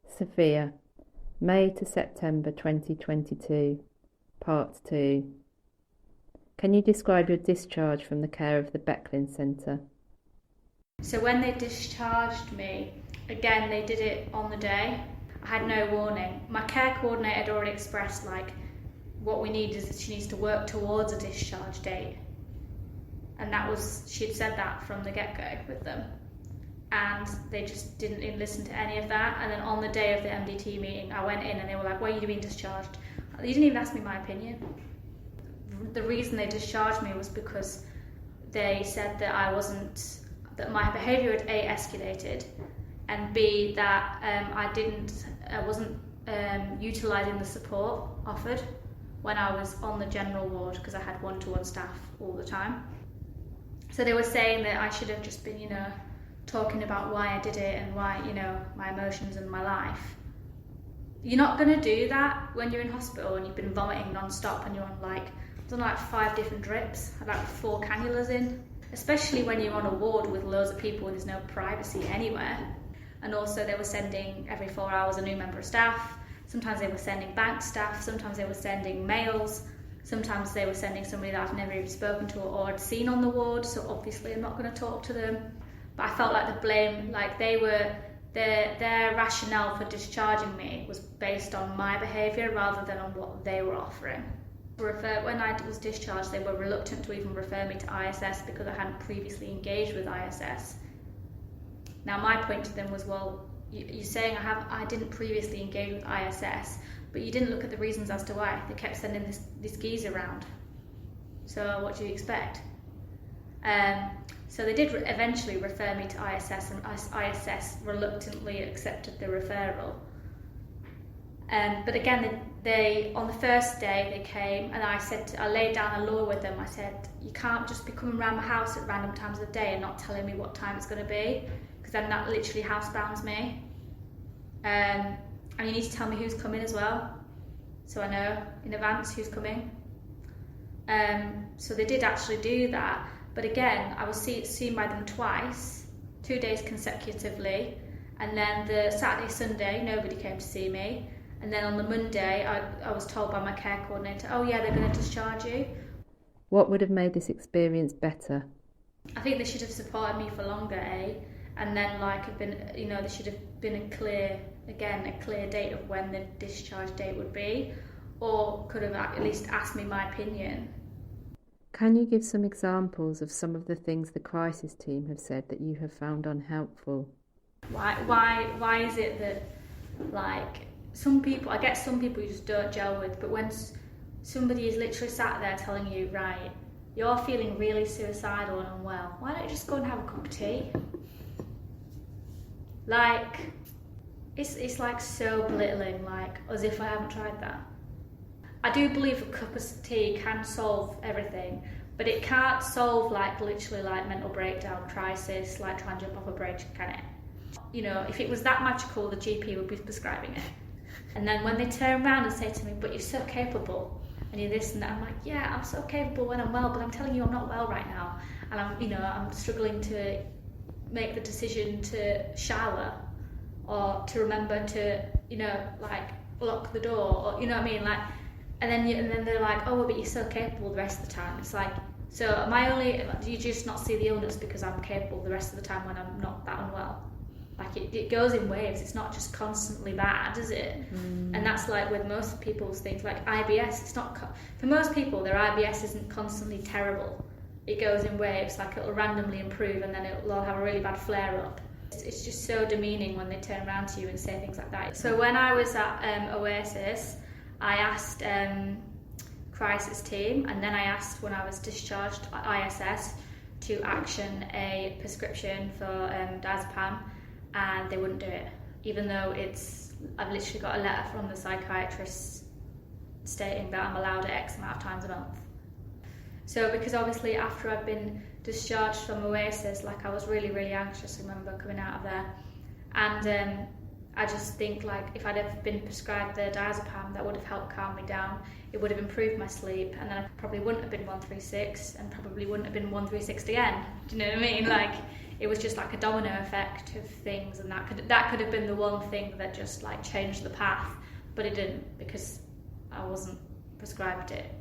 Sophia, May to September 2022, Part 2. Can you describe your discharge from the care of the Becklin Centre? So when they discharged me, again they did it on the day. I had no warning. My care coordinator had already expressed what we need is that she needs to work towards a discharge date. And she'd said that from the get-go with them. And they just didn't listen to any of that. And then on the day of the MDT meeting, I went in and they were like, why are you being discharged? You didn't even ask me my opinion. The reason they discharged me was because they said that that my behaviour had A, escalated, and B, that I wasn't utilising the support offered when I was on the general ward, because I had one-to-one staff all the time. So they were saying that I should have just been, talking about why I did it and why, my emotions and my life. You're not going to do that when you're in hospital and you've been vomiting non-stop and you're on I've done 5 different drips, I had 4 cannulas in, especially when you're on a ward with loads of people and there's no privacy anywhere. And also they were sending every 4 hours a new member of staff. Sometimes they were sending bank staff, sometimes they were sending males, sometimes they were sending somebody that I've never even spoken to or had seen on the ward, so obviously I'm not going to talk to them. But I felt like the blame, their rationale for discharging me was based on my behaviour rather than on what they were offering. When I was discharged, they were reluctant to even refer me to ISS because I hadn't previously engaged with ISS. Now my point to them was, well, you're saying I didn't previously engage with ISS, but you didn't look at the reasons as to why. They kept sending this geezer around. So what do you expect? So they did eventually refer me to ISS, and ISS reluctantly accepted the referral. But again, they on the first day they came, and I laid down a law with them. I said, you can't just be coming around my house at random times of the day and not telling me what time it's going to be, because then that literally housebounds me. And you need to tell me who's coming as well, so I know in advance who's coming. So they did actually do that, but again, I was seen by them twice, 2 days consecutively, and then the Saturday, Sunday, nobody came to see me. And then on the Monday, I was told by my care coordinator, oh yeah, they're going to discharge you. What would have made this experience better? I think they should have supported me for longer, and then there should have been a clear date of when the discharge date would be, or could have at least asked me my opinion. Can you give some examples of some of the things the crisis team have said that you have found unhelpful? Why is it that some people you just don't gel with, but when somebody is literally sat there telling you, right, you're feeling really suicidal and unwell, why don't you just go and have a cup of tea? It's so belittling, as if I haven't tried that. I do believe a cup of tea can solve everything, but it can't solve literally mental breakdown, crisis, trying to jump off a bridge, can it? If it was that magical, the GP would be prescribing it. And then when they turn around and say to me, but you're so capable, and you're this and that, I'm like, yeah, I'm so capable when I'm well, but I'm telling you I'm not well right now. And I'm struggling to make the decision to shower, or to remember to, lock the door, or, and then they're like, oh, well, but you're so capable the rest of the time. It's so do you just not see the illness because I'm capable the rest of the time when I'm not that unwell? It goes in waves. It's not just constantly bad, is it? And that's with most people's things, IBS. It's not for most people, their IBS isn't constantly terrible. It goes in waves. It'll randomly improve and then they'll have a really bad flare up. It's just so demeaning when they turn around to you and say things like that. So when I was at Oasis, I asked crisis team, and then I asked when I was discharged at ISS to action a prescription for diazepam, and they wouldn't do it, even though I've literally got a letter from the psychiatrist stating that I'm allowed it X amount of times a month. So because obviously after I'd been discharged from Oasis, I was really, really anxious, I remember coming out of there, and I just think if I'd have been prescribed the diazepam, that would have helped calm me down. It would have improved my sleep, and then I probably wouldn't have been 136 and probably wouldn't have been 136 again. Do you know what I mean? it was just like a domino effect of things, and that could have been the one thing that just like changed the path, but it didn't, because I wasn't prescribed it